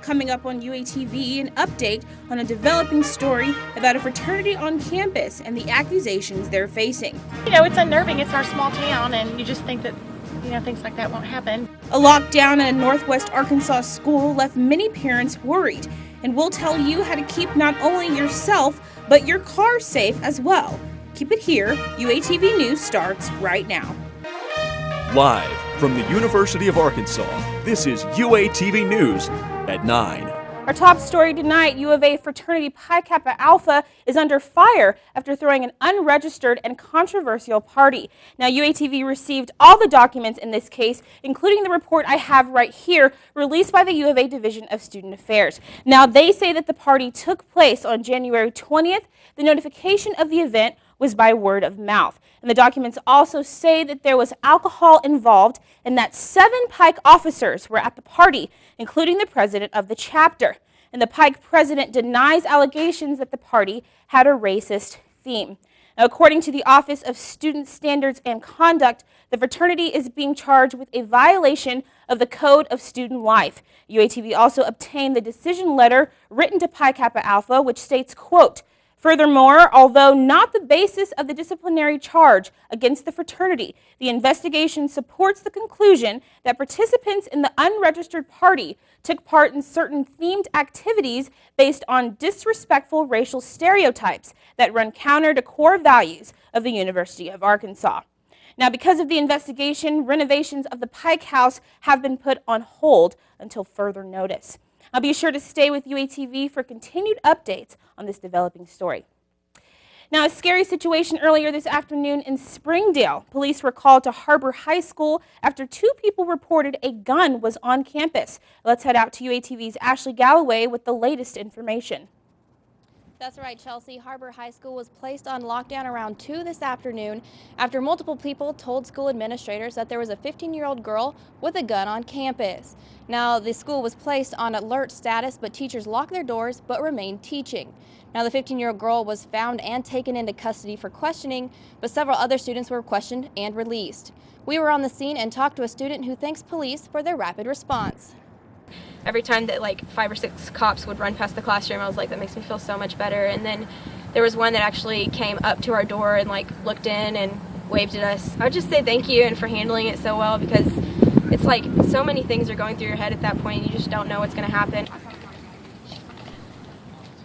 Coming up on UATV, an update on a developing story about a fraternity on campus and the accusations they're facing. You know, it's unnerving. It's our small town, and you just think that, things like that won't happen. A lockdown at a Northwest Arkansas school left many parents worried, and we'll tell you how to keep not only yourself, but your car safe as well. Keep it here. UATV News starts right now. Live from the University of Arkansas, this is UATV News at 9. Our top story tonight, U of A fraternity Pi Kappa Alpha is under fire after throwing an unregistered and controversial party. Now, UATV received all the documents in this case, including the report I have right here, released by the U of A Division of Student Affairs. Now, they say that the party took place on January 20th. The notification of the event was by word of mouth. And the documents also say that there was alcohol involved and that 7 Pike officers were at the party, including the president of the chapter. And the Pike president denies allegations that the party had a racist theme. Now, according to the Office of Student Standards and Conduct, the fraternity is being charged with a violation of the Code of Student Life. UATV also obtained the decision letter written to Pi Kappa Alpha, which states, quote, "Furthermore, although not the basis of the disciplinary charge against the fraternity, the investigation supports the conclusion that participants in the unregistered party took part in certain themed activities based on disrespectful racial stereotypes that run counter to core values of the University of Arkansas." Now, because of the investigation, renovations of the Pike House have been put on hold until further notice. I'll be sure to stay with UATV for continued updates on this developing story. Now, a scary situation earlier this afternoon in Springdale. Police were called to Harbor High School after 2 people reported a gun was on campus. Let's head out to UATV's Ashley Galloway with the latest information. That's right, Chelsea. Harbor High School was placed on lockdown around 2 this afternoon after multiple people told school administrators that there was a 15-year-old girl with a gun on campus. Now, the school was placed on alert status, but teachers locked their doors but remained teaching. Now, the 15-year-old girl was found and taken into custody for questioning, but several other students were questioned and released. We were on the scene and talked to a student who thanks police for their rapid response. Every time that like 5 or 6 cops would run past the classroom, I was like, that makes me feel so much better. And then there was one that actually came up to our door and like looked in and waved at us. I would just say thank you and for handling it so well, because it's like so many things are going through your head at that point. You just don't know what's going to happen.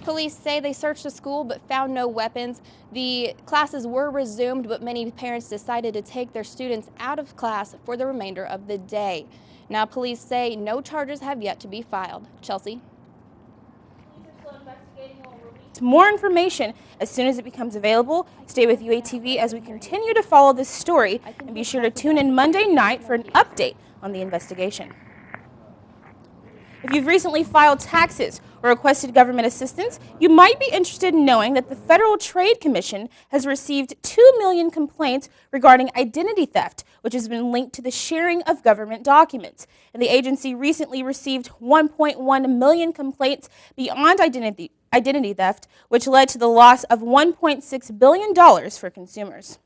Police say they searched the school but found no weapons. The classes were resumed, but many parents decided to take their students out of class for the remainder of the day. Now, police say no charges have yet to be filed. Chelsea? More information as soon as it becomes available. Stay with UATV as we continue to follow this story, and be sure to tune in Monday night for an update on the investigation. If you've recently filed taxes or requested government assistance, you might be interested in knowing that the Federal Trade Commission has received 2 million complaints regarding identity theft, which has been linked to the sharing of government documents. And the agency recently received 1.1 million complaints beyond identity theft, which led to the loss of $1.6 billion for consumers.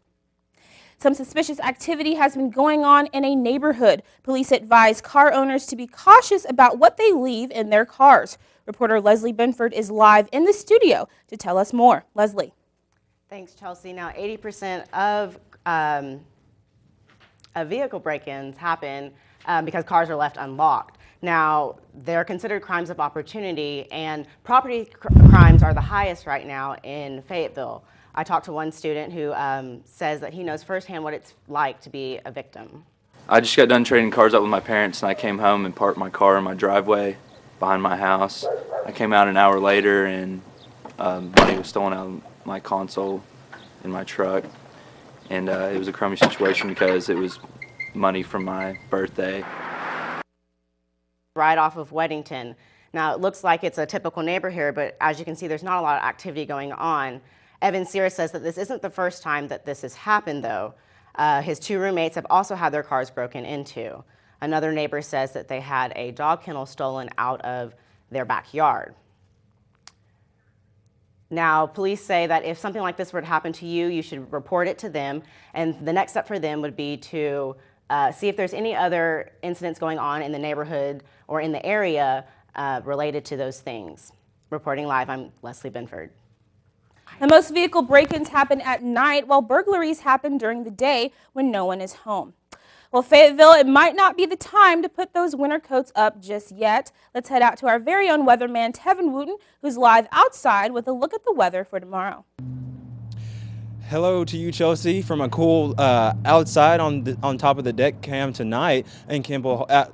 Some suspicious activity has been going on in a neighborhood. Police advise car owners to be cautious about what they leave in their cars. Reporter Leslie Benford is live in the studio to tell us more. Leslie. Thanks, Chelsea. Now, 80% of vehicle break-ins happen because cars are left unlocked. Now, they're considered crimes of opportunity, and property crimes are the highest right now in Fayetteville. I talked to one student who says that he knows firsthand what it's like to be a victim. I just got done trading cars up with my parents, and I came home and parked my car in my driveway behind my house. I came out an hour later, and money was stolen out of my console in my truck. And it was a crummy situation because it was money from my birthday. Right off of Weddington. Now, it looks like it's a typical neighbor here, but as you can see, there's not a lot of activity going on. Evan Sears says that this isn't the first time that this has happened, though. His 2 roommates have also had their cars broken into. Another neighbor says that they had a dog kennel stolen out of their backyard. Now, police say that if something like this were to happen to you, you should report it to them, and the next step for them would be to see if there's any other incidents going on in the neighborhood or in the area related to those things. Reporting live, I'm Leslie Benford. Now, most vehicle break-ins happen at night, while burglaries happen during the day when no one is home. Well, Fayetteville, it might not be the time to put those winter coats up just yet. Let's head out to our very own weatherman, Tevin Wooten, who's live outside with a look at the weather for tomorrow. Hello to you, Chelsea, from a cool outside on top of the deck cam tonight in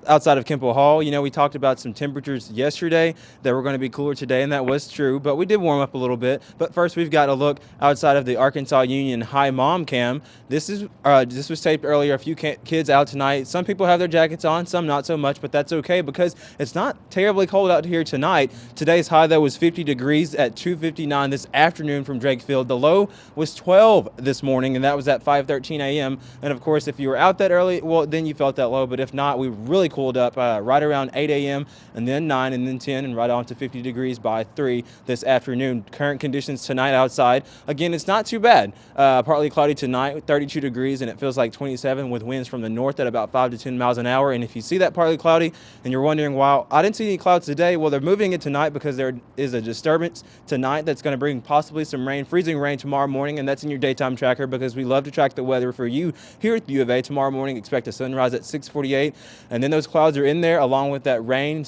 outside of Kimball Hall. You know, we talked about some temperatures yesterday that were going to be cooler today, and that was true, but we did warm up a little bit. But first, we've got a look outside of the Arkansas Union High Mom Cam. This was taped earlier. A few kids out tonight. Some people have their jackets on, some not so much, but that's okay because it's not terribly cold out here tonight. Today's high, though, was 50 degrees at 2:59 this afternoon from Drakefield. The low was 12 this morning, and that was at 5:13 a.m. And of course, if you were out that early, well, then you felt that low. But if not, we really cooled up right around 8 a.m. and then 9 and then 10 and right on to 50 degrees by 3 this afternoon. Current conditions tonight outside, again, it's not too bad. Partly cloudy tonight with 32 degrees, and it feels like 27 with winds from the north at about 5 to 10 miles an hour. And if you see that partly cloudy and you're wondering, wow, I didn't see any clouds today, well, they're moving it tonight because there is a disturbance tonight that's going to bring possibly some rain, freezing rain tomorrow morning, and that's in your daytime tracker because we love to track the weather for you here at the U of A. Tomorrow morning, expect a sunrise at 6:48, and then those clouds are in there along with that rain,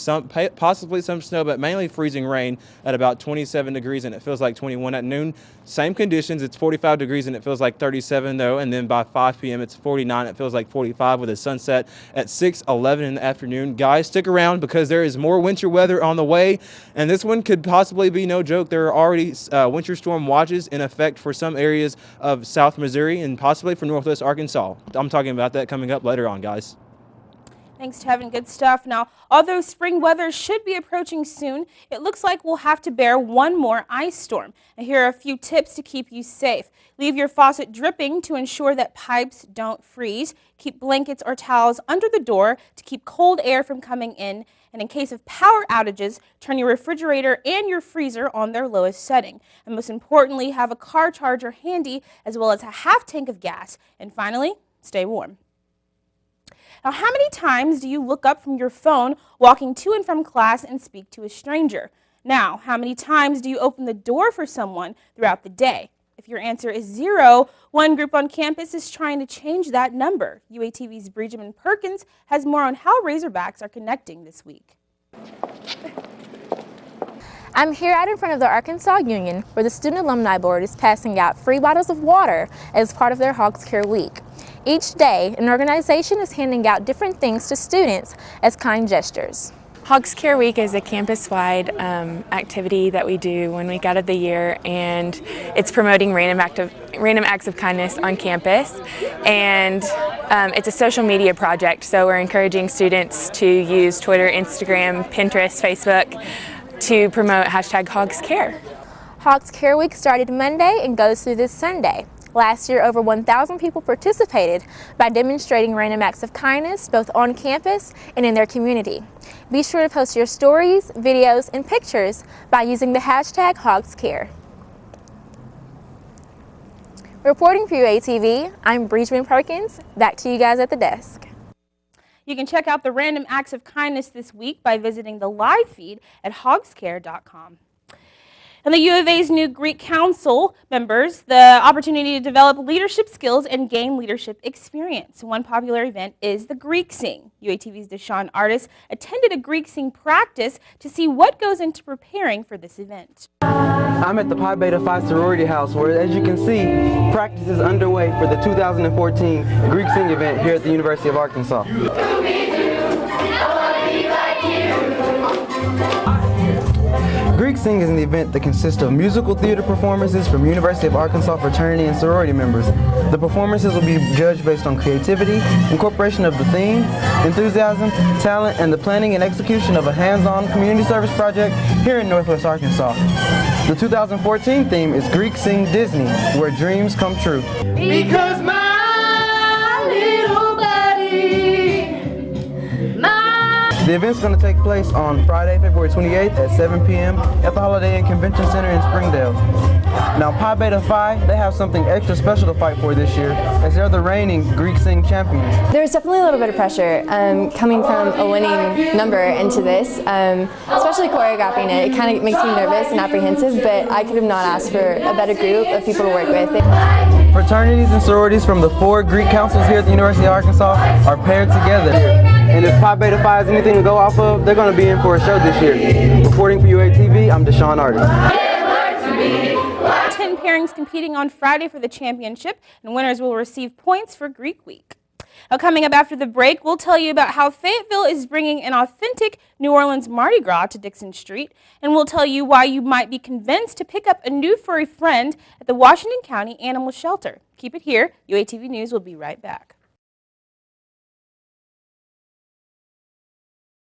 possibly some snow, but mainly freezing rain at about 27 degrees, and it feels like 21 at noon. Same conditions, it's 45 degrees and it feels like 37 though, and then by 5 p.m. it's 49, it feels like 45 with a sunset at 6:11 in the afternoon. Guys, stick around because there is more winter weather on the way, and this one could possibly be no joke. There are already winter storm watches in effect for some areas of South Missouri and possibly for Northwest Arkansas. I'm talking about that coming up later on, guys. Thanks, Tevin. Good stuff. Now, although spring weather should be approaching soon, it looks like we'll have to bear one more ice storm. And here are a few tips to keep you safe. Leave your faucet dripping to ensure that pipes don't freeze. Keep blankets or towels under the door to keep cold air from coming in. And in case of power outages, turn your refrigerator and your freezer on their lowest setting. And most importantly, have a car charger handy as well as a half tank of gas. And finally, stay warm. Now, how many times do you look up from your phone walking to and from class and speak to a stranger? Now, how many times do you open the door for someone throughout the day? If your answer is 0, one group on campus is trying to change that number. UATV's Breakins Perkins has more on how Razorbacks are connecting this week. I'm here out in front of the Arkansas Union where the Student Alumni Board is passing out free bottles of water as part of their Hogs Care Week. Each day, an organization is handing out different things to students as kind gestures. Hogs Care Week is a campus-wide activity that we do one week out of the year, and it's promoting random acts of kindness on campus. And it's a social media project, so we're encouraging students to use Twitter, Instagram, Pinterest, Facebook to promote #HogsCare. Hogs Care Week started Monday and goes through this Sunday. Last year, over 1,000 people participated by demonstrating random acts of kindness both on campus and in their community. Be sure to post your stories, videos, and pictures by using the #HogsCare. Reporting for UATV, I'm Breakins Perkins. Back to you guys at the desk. You can check out the random acts of kindness this week by visiting the live feed at hogscare.com. And the U of A's new Greek Council members the opportunity to develop leadership skills and gain leadership experience. One popular event is the Greek Sing. UATV's Deshaun Artis attended a Greek Sing practice to see what goes into preparing for this event. I'm at the Pi Beta Phi sorority house where, as you can see, practice is underway for the 2014 Greek Sing event here at the University of Arkansas. Greek Sing is an event that consists of musical theater performances from University of Arkansas fraternity and sorority members. The performances will be judged based on creativity, incorporation of the theme, enthusiasm, talent, and the planning and execution of a hands-on community service project here in Northwest Arkansas. The 2014 theme is Greek Sing Disney, where dreams come true. Because my little buddy, The event's going to take place on Friday, February 28th at 7 p.m. at the Holiday Inn Convention Center in Springdale. Now Pi Beta Phi, they have something extra special to fight for this year, as they're the reigning Greek Sing champions. There's definitely a little bit of pressure coming from a winning number into this, especially choreographing it. It kind of makes me nervous and apprehensive, but I could have not asked for a better group of people to work with. Fraternities and sororities from the 4 Greek councils here at the University of Arkansas are paired together. And if Pi Beta Phi has anything to go off of, they're going to be in for a show this year. Reporting for UATV, I'm Deshaun Artis. 10 pairings competing on Friday for the championship, and winners will receive points for Greek Week. Now, coming up after the break, we'll tell you about how Fayetteville is bringing an authentic New Orleans Mardi Gras to Dixon Street, and we'll tell you why you might be convinced to pick up a new furry friend at the Washington County Animal Shelter. Keep it here. UATV News will be right back.